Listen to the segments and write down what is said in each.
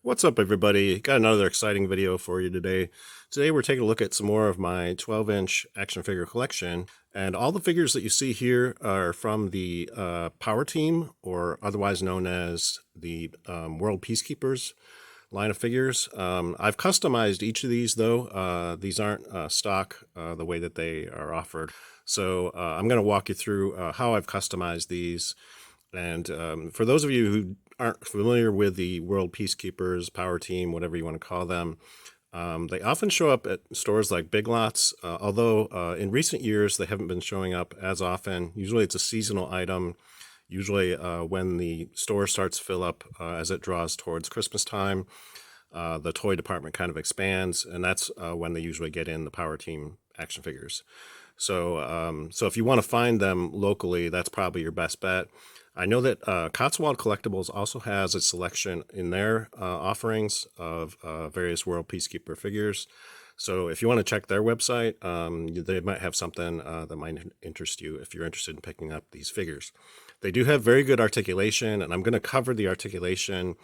What's up, everybody? Got another exciting video for you today. Today we're taking a look at some more of my 12-inch action figure collection, and all the figures that you see here are from the Power Team, or otherwise known as the World Peacekeepers line of figures. I've customized each of these, though. These aren't stock the way that they are offered. So I'm going to walk you through how I've customized these. And for those of you who aren't familiar with the World Peacekeepers, Power Team, whatever you want to call them, they often show up at stores like Big Lots, although in recent years they haven't been showing up as often. Usually it's a seasonal item, usually when the store starts to fill up as it draws towards Christmas time. The toy department kind of expands, and that's when they usually get in the Power Team action figures. So if you want to find them locally, that's probably your best bet. I know that Cotswold Collectibles also has a selection in their offerings of various World Peacekeeper figures. So if you want to check their website, they might have something that might interest you if you're interested in picking up these figures. They do have very good articulation, and I'm going to cover the articulation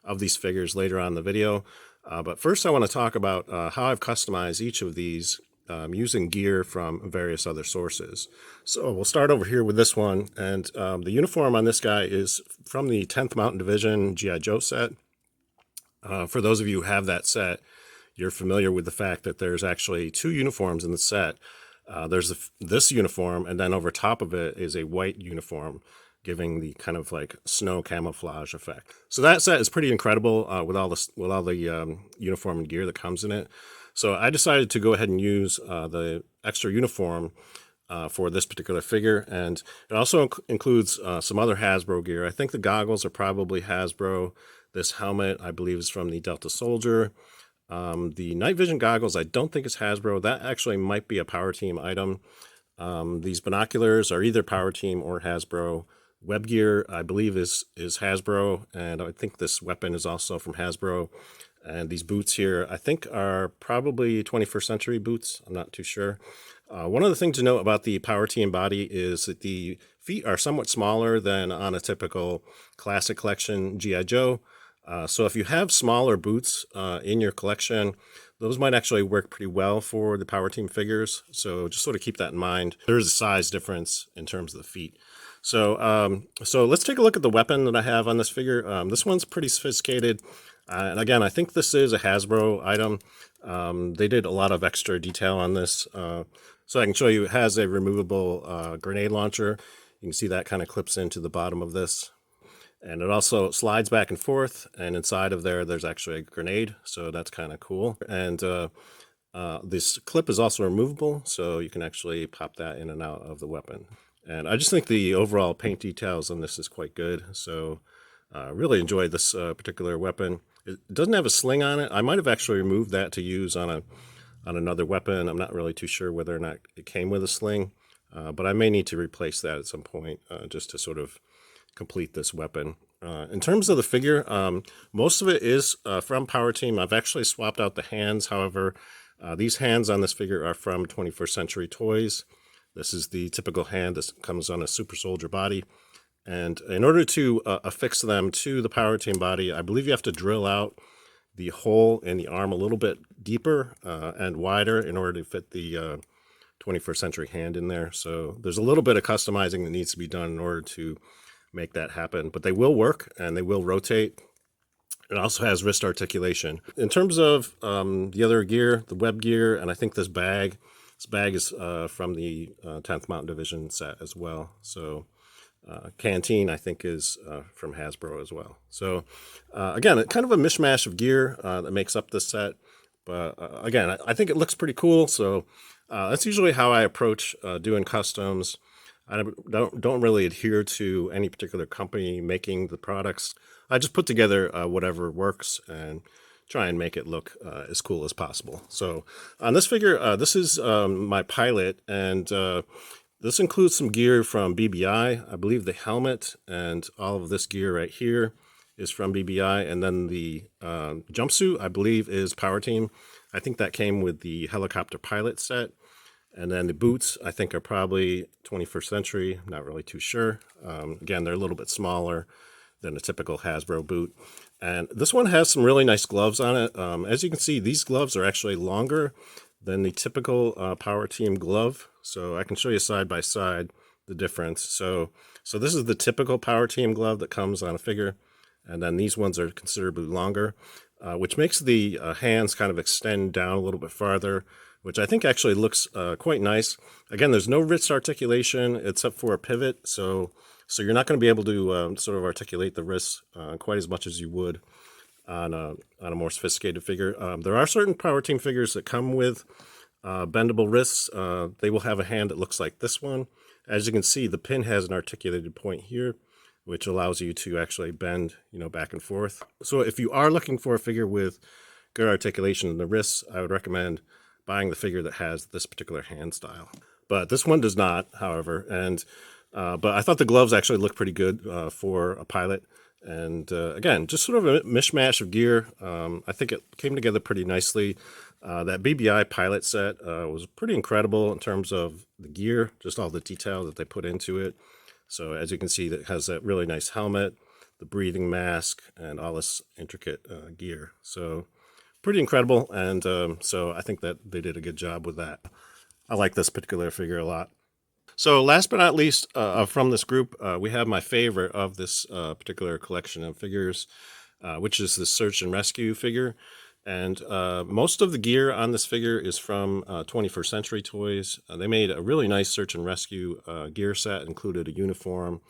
of these figures later on in the video. But first I want to talk about how I've customized each of these using gear from various other sources. So we'll start over here with this one, and the uniform on this guy is from the 10th Mountain Division G.I. Joe set. For those of you who have that set, you're familiar with the fact that there's actually two uniforms in the set. There's this uniform, and then over top of it is a white uniform, giving the kind of like snow camouflage effect. So that set is pretty incredible with all the uniform and gear that comes in it. So I decided to go ahead and use the extra uniform for this particular figure, and it also includes some other Hasbro gear. I think the goggles are probably Hasbro. This helmet, I believe, is from the Delta Soldier. The night vision goggles, I don't think it's Hasbro. That actually might be a Power Team item. These binoculars are either Power Team or Hasbro. Web gear, I believe, is Hasbro, and I think this weapon is also from Hasbro. And these boots here, I think, are probably 21st century boots. I'm not too sure. One of the things to note about the Power Team body is that the feet are somewhat smaller than on a typical classic collection G.I. Joe. So if you have smaller boots in your collection, those might actually work pretty well for the Power Team figures. So just sort of keep that in mind. There's a size difference in terms of the feet. So let's take a look at the weapon that I have on this figure. This one's pretty sophisticated. And again, I think this is a Hasbro item. They did a lot of extra detail on this. So I can show you, it has a removable grenade launcher. You can see that kind of clips into the bottom of this. And it also slides back and forth. And inside of there, there's actually a grenade. So that's kind of cool. And this clip is also removable. So you can actually pop that in and out of the weapon. And I just think the overall paint details on this is quite good. So really enjoyed this particular weapon. It doesn't have a sling on it. I might have actually removed that to use on another weapon. I'm not really too sure whether or not it came with a sling, but I may need to replace that at some point just to sort of complete this weapon. In terms of the figure, most of it is from Power Team. I've actually swapped out the hands. However, these hands on this figure are from 21st Century Toys. This is the typical hand that comes on a Super Soldier body. And in order to affix them to the Power Team body, I believe you have to drill out the hole in the arm a little bit deeper and wider in order to fit the 21st Century hand in there. So there's a little bit of customizing that needs to be done in order to make that happen. But they will work, and they will rotate. It also has wrist articulation. In terms of the other gear, the web gear, and I think this bag is from the 10th Mountain Division set as well. So canteen, I think, is from Hasbro as well. So again, kind of a mishmash of gear that makes up this set. But again, I think it looks pretty cool. So that's usually how I approach doing customs. I don't really adhere to any particular company making the products. I just put together whatever works and try and make it look as cool as possible. So on this figure, this is my pilot, and this includes some gear from BBI. I believe the helmet and all of this gear right here is from BBI. And then the jumpsuit, I believe, is Power Team. I think that came with the helicopter pilot set. And then the boots, I think, are probably 21st Century. I'm not really too sure. Again, they're a little bit smaller than a typical Hasbro boot. And this one has some really nice gloves on it. As you can see, these gloves are actually longer than the typical Power Team glove. So I can show you side by side the difference. So this is the typical Power Team glove that comes on a figure, and then these ones are considerably longer, which makes the hands kind of extend down a little bit farther, which I think actually looks quite nice. Again, there's no wrist articulation except for a pivot, so you're not going to be able to sort of articulate the wrists quite as much as you would on a more sophisticated figure. There are certain Power Team figures that come with bendable wrists. They will have a hand that looks like this one. As you can see, the pin has an articulated point here, which allows you to actually bend, back and forth. So if you are looking for a figure with good articulation in the wrists, I would recommend buying the figure that has this particular hand style. But this one does not, however, and but I thought the gloves actually looked pretty good for a pilot. And again, just sort of a mishmash of gear. I think it came together pretty nicely. That BBI pilot set was pretty incredible in terms of the gear, just all the detail that they put into it. So as you can see, it has that really nice helmet, the breathing mask, and all this intricate gear. So pretty incredible. And so I think that they did a good job with that. I like this particular figure a lot. So last but not least, from this group, we have my favorite of this particular collection of figures, which is the Search and Rescue figure. And most of the gear on this figure is from 21st Century Toys. They made a really nice Search and Rescue gear set, included a uniform.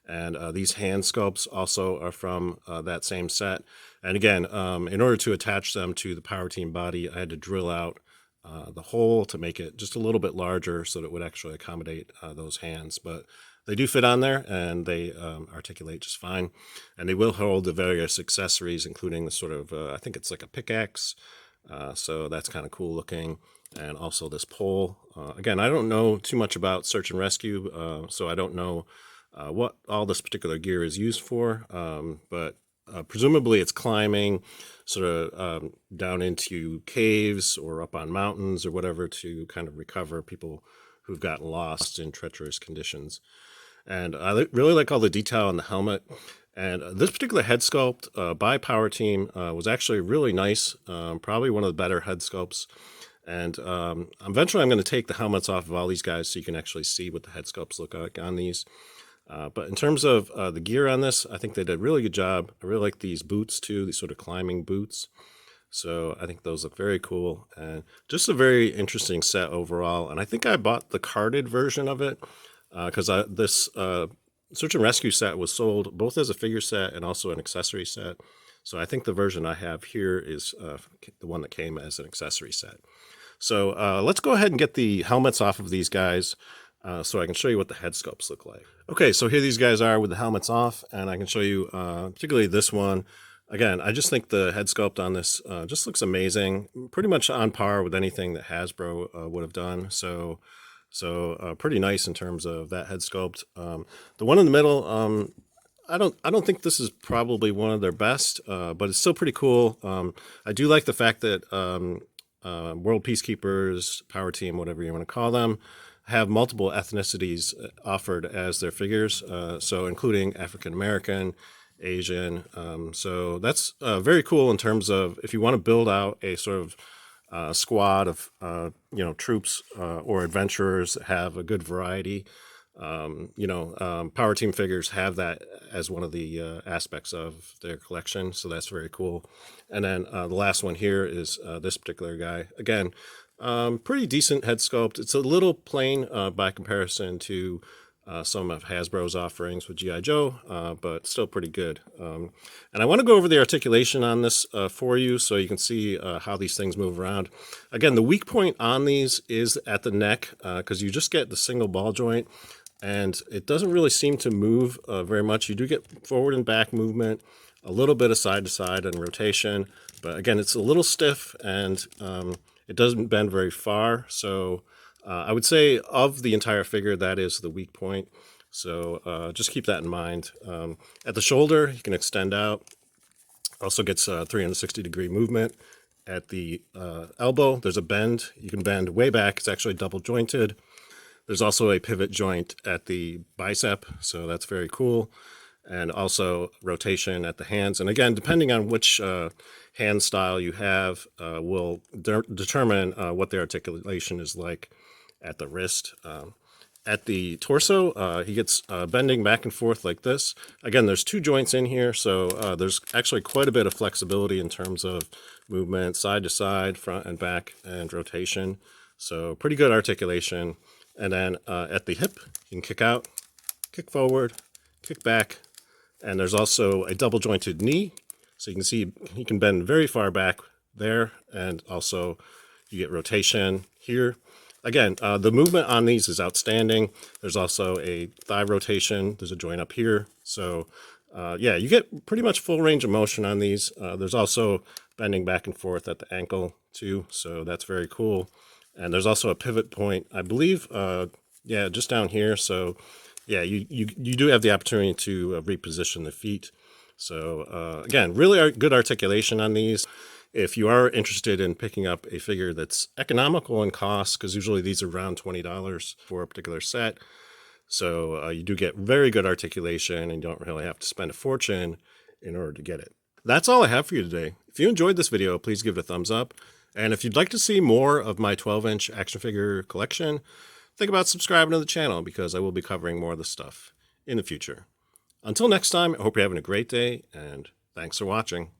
And these hand sculpts also are from that same set. And again, in order to attach them to the Power Team body, I had to drill out the hole to make it just a little bit larger so that it would actually accommodate those hands. But they do fit on there, and they articulate just fine. And they will hold the various accessories, including the sort of, I think it's like a pickaxe. So that's kind of cool looking. And also this pole. Again, I don't know too much about Search and Rescue, so I don't know what all this particular gear is used for. But presumably it's climbing sort of down into caves or up on mountains or whatever to kind of recover people who've gotten lost in treacherous conditions. And I really like all the detail on the helmet. And this particular head sculpt by Power Team was actually really nice, probably one of the better head sculpts. And eventually I'm going to take the helmets off of all these guys so you can actually see what the head sculpts look like on these. But in terms of the gear on this, I think they did a really good job. I really like these boots too, these sort of climbing boots. So I think those look very cool and just a very interesting set overall. And I think I bought the carded version of it because this Search and Rescue set was sold both as a figure set and also an accessory set. So I think the version I have here is the one that came as an accessory set. So let's go ahead and get the helmets off of these guys. So I can show you what the head sculpts look like. Okay, so here these guys are with the helmets off, and I can show you particularly this one. Again, I just think the head sculpt on this just looks amazing, pretty much on par with anything that Hasbro would have done. So pretty nice in terms of that head sculpt. The one in the middle, I don't think this is probably one of their best, but it's still pretty cool. I do like the fact that World Peacekeepers, Power Team, whatever you want to call them, have multiple ethnicities offered as their figures, so including African American, Asian. So that's very cool in terms of if you want to build out a sort of squad of troops or adventurers that have a good variety. Power Team figures have that as one of the aspects of their collection, so that's very cool. And then the last one here is this particular guy. Again, pretty decent head sculpt. It's a little plain by comparison to some of Hasbro's offerings with G.I. Joe, but still pretty good. And I want to go over the articulation on this for you so you can see how these things move around. Again, the weak point on these is at the neck because you just get the single ball joint and it doesn't really seem to move very much. You do get forward and back movement, a little bit of side to side and rotation, but again, it's a little stiff and it doesn't bend very far. So I would say of the entire figure, that is the weak point. So just keep that in mind. At the shoulder, you can extend out. Also gets 360-degree movement. At the elbow, there's a bend. You can bend way back. It's actually double jointed. There's also a pivot joint at the bicep, so that's very cool. and also rotation at the hands. And again, depending on which hand style you have, will determine what the articulation is like at the wrist. At the torso, he gets bending back and forth like this. Again, there's 2 joints in here, so there's actually quite a bit of flexibility in terms of movement, side to side, front and back, and rotation. So pretty good articulation. And then at the hip, you can kick out, kick forward, kick back, and there's also a double jointed knee. So you can see he can bend very far back there, and also you get rotation here. Again, the movement on these is outstanding. There's also a thigh rotation. There's a joint up here. So yeah, you get pretty much full range of motion on these. There's also bending back and forth at the ankle too. So that's very cool. And there's also a pivot point, I believe, yeah, just down here. So yeah, you do have the opportunity to reposition the feet. So again, really good articulation on these. If you are interested in picking up a figure that's economical in cost, because usually these are around $20 for a particular set, so you do get very good articulation and you don't really have to spend a fortune in order to get it. That's all I have for you today. If you enjoyed this video, please give it a thumbs up. And if you'd like to see more of my 12-inch action figure collection, think about subscribing to the channel, because I will be covering more of this stuff in the future. Until next time, I hope you're having a great day, and thanks for watching.